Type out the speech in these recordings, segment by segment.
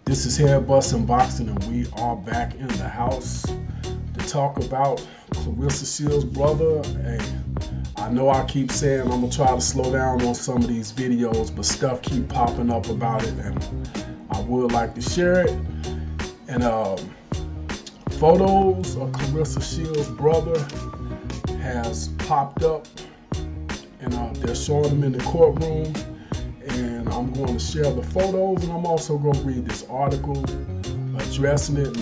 This is Head Bustin' Boxing, and we are back in the house to talk about Claressa Shields' brother. Hey, I know I keep saying I'm gonna try to slow down on some of these videos, but stuff keep popping up about it, and I would like to share it. And photos of Claressa Shields' brother has popped up, and they're showing them in the courtroom. And I'm going to share the photos, and I'm also going to read this article addressing it. And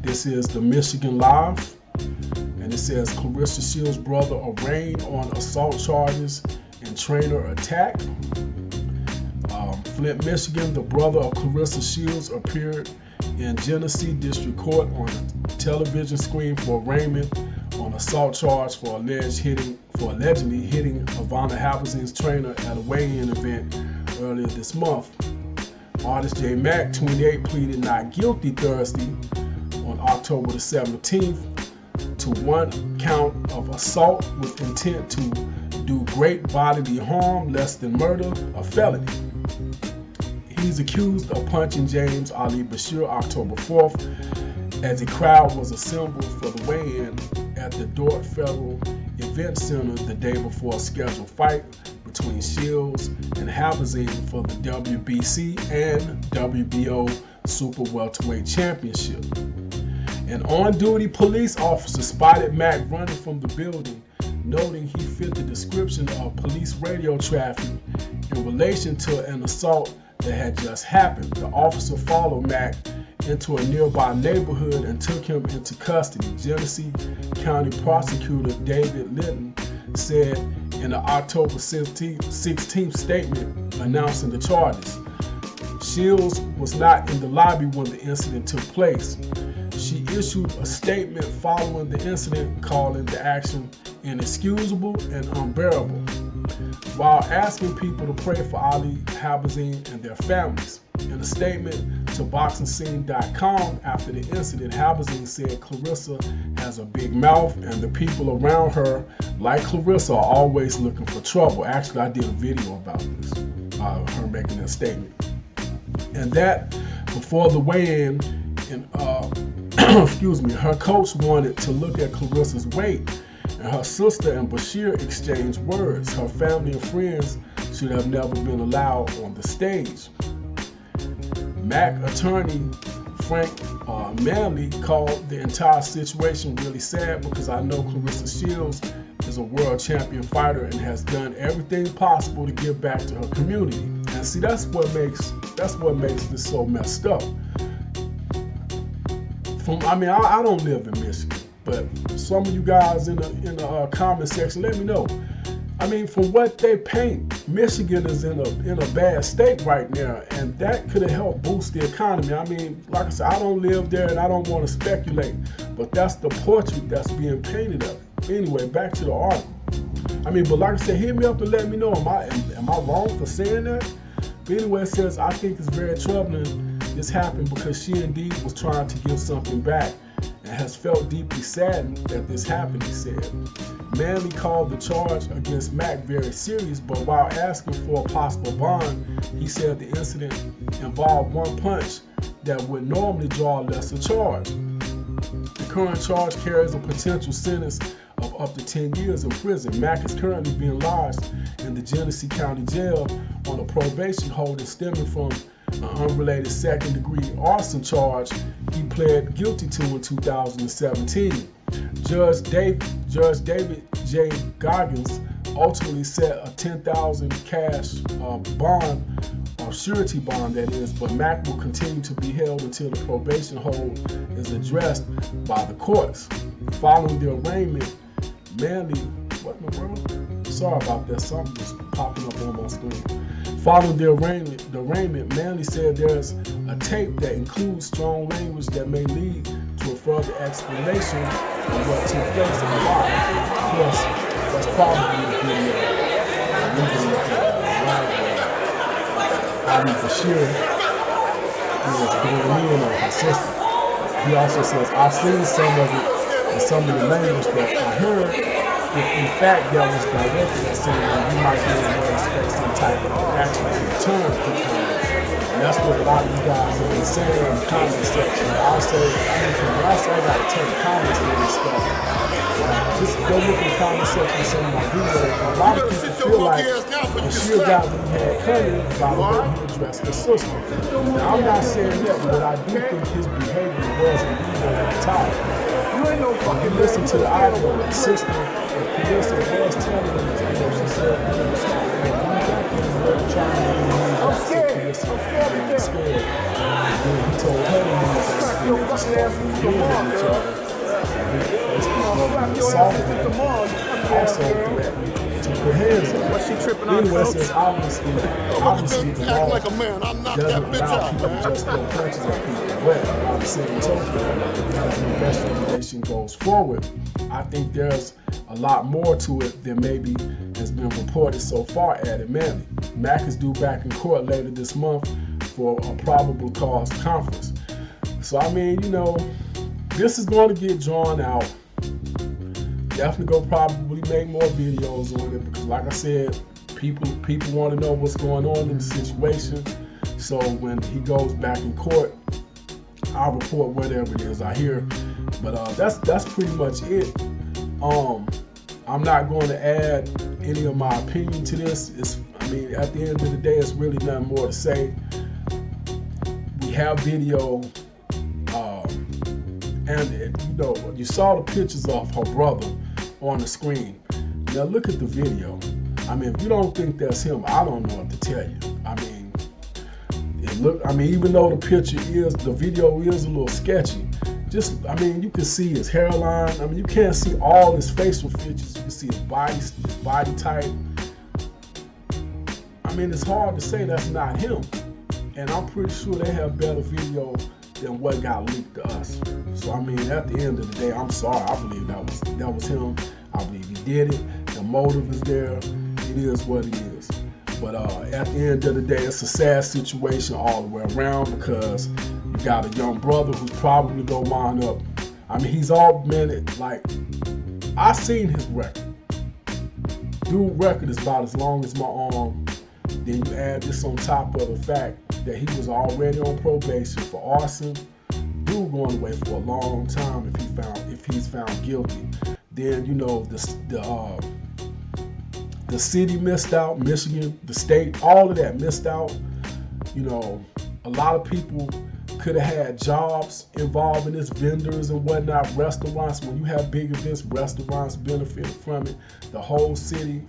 this is the Michigan Live, and it says Claressa Shields' brother arraigned on assault charges and trainer attack. Flint, Michigan, the brother of Claressa Shields appeared in Genesee District Court on a television screen for arraignment on assault charge for allegedly hitting Ivana Haberzin's trainer at a weigh-in event earlier this month. Artist J. Mack, 28, pleaded not guilty Thursday on October the 17th to one count of assault with intent to do great bodily harm, less than murder, a felony. He's accused of punching James Ali Bashir October 4th as a crowd was assembled for the weigh-in at the Dort Federal Event Center the day before a scheduled fight between Shields and Haberzin for the WBC and WBO Super Welterweight Championship. An on-duty police officer spotted Mack running from the building, noting he fit the description of police radio traffic in relation to an assault that had just happened. The officer followed Mack into a nearby neighborhood and took him into custody. Genesee County Prosecutor David Litton said in an October 16th statement announcing the charges. Shields was not in the lobby when the incident took place. She issued a statement following the incident calling the action inexcusable and unbearable, while asking people to pray for Ali Haberzin and their families. In a statement to BoxingScene.com after the incident, Haberzin said Claressa has a big mouth and the people around her, like Claressa, are always looking for trouble. Actually, I did a video about this, her making that statement. And that before the weigh-in, her coach wanted to look at Claressa's weight, and her sister and Bashir exchanged words. Her family and friends should have never been allowed on the stage. Mack attorney Frank Manley called the entire situation really sad because I know Claressa Shields is a world champion fighter and has done everything possible to give back to her community. And see, that's what makes this so messed up. I don't live in Michigan, but some of you guys in the comment section, let me know. I mean, from what they paint, Michigan is in a bad state right now, and that could have helped boost the economy. I mean, like I said, I don't live there, and I don't want to speculate, but that's the portrait that's being painted of it. Anyway, back to the article. I mean, but like I said, hit me up and let me know. Am I wrong for saying that? But anyway, it says, I think it's very troubling this happened because she indeed was trying to give something back and has felt deeply saddened that this happened, he said. Manley called the charge against Mack very serious, but while asking for a possible bond, he said the incident involved one punch that would normally draw a lesser charge. The current charge carries a potential sentence of up to 10 years in prison. Mack is currently being lodged in the Genesee County Jail on a probation hold stemming from an unrelated second-degree arson charge he pled guilty to in 2017. Judge David J. Goggins ultimately set a $10,000 cash bond, or surety bond that is, but Mack will continue to be held until the probation hold is addressed by the courts. Following the arraignment, Manley, sorry about that, something just popping up on my screen. Following the arraignment, Manley said there's a tape that includes strong language that may lead to a further explanation of what took place and why. Plus, that's probably the video Ali Bashir is going in on her sister. He also says, I've seen some of it and some of the language that I heard. If in fact that was directed at saying that you might be able to expect some type of action in return, And that's what a lot of you guys have been saying in the comment section. I'll say, when I say I got to turn the comments on this stuff, just go look in the comment section of some of my videos. A lot of people feel like the Shield got what he had coming by the way he addressed his sister. Now, I'm not saying that, but I do think his behavior was indeed over the top. When you listen to the audio of the sister, Claressa was telling him, she said, I'm scared. I'm scared. And then he told her he was scared with each other. Also threatened to put hands on her. Anyway, it says obviously the law doesn't allow people to just throw punches at people. But at the same token, as the investigation goes forward, I think there's a lot more to it than maybe has been reported so far, added Manley. Mack is due back in court later this month for a probable cause conference. So, I mean, you know, this is going to get drawn out. Definitely gonna probably make more videos on it because, like I said, people want to know what's going on in the situation. So when he goes back in court, I'll report whatever it is I hear. But that's pretty much it. I'm not going to add any of my opinion to this. I mean, at the end of the day, it's really nothing more to say. We have video, and you know, you saw the pictures of her brother on the screen. Now look at the video. I mean, if you don't think that's him, I don't know what to tell you. I mean, even though the video is a little sketchy, I mean, you can see his hairline. I mean, you can't see all his facial features. You can see his body type. I mean, it's hard to say that's not him. And I'm pretty sure they have better video than what got leaked to us. So, I mean, at the end of the day, I'm sorry. I believe that was him. I believe he did it. The motive is there. It is what it is. But at the end of the day, it's a sad situation all the way around because you got a young brother who's probably gonna wind up. I mean, he's augmented. Like, I seen his record. Dude's record is about as long as my arm. Then you add this on top of the fact that he was already on probation for arson. Dude going away for a long time if he's found guilty. Then, you know, the city missed out, Michigan, the state, all of that missed out. You know, a lot of people could have had jobs involved in this, vendors and whatnot, restaurants. When you have big events, restaurants benefit from it. The whole city,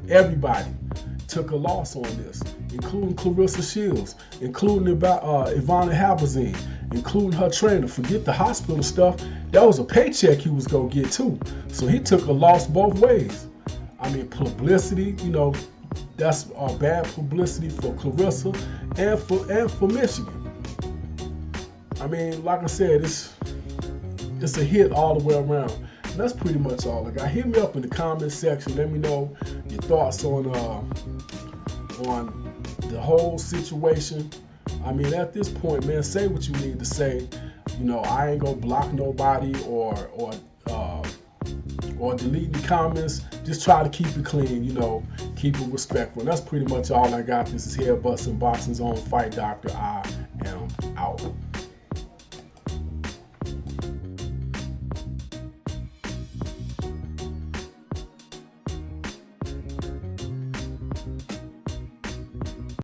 everybody took a loss on this, including Claressa Shields, including Ivana Habazine, including her trainer. Forget the hospital stuff. That was a paycheck he was going to get too. So he took a loss both ways. I mean, publicity, you know, that's bad publicity for Claressa and for Michigan. I mean, like I said, it's a hit all the way around. And that's pretty much all I got. Hit me up in the comment section. Let me know your thoughts on the whole situation. I mean, at this point, man, say what you need to say. You know, I ain't gonna block nobody or delete the comments. Just try to keep it clean, you know, keep it respectful. And that's pretty much all I got. This is Head Bustin' Boxing Zone Fight Doctor. I am out.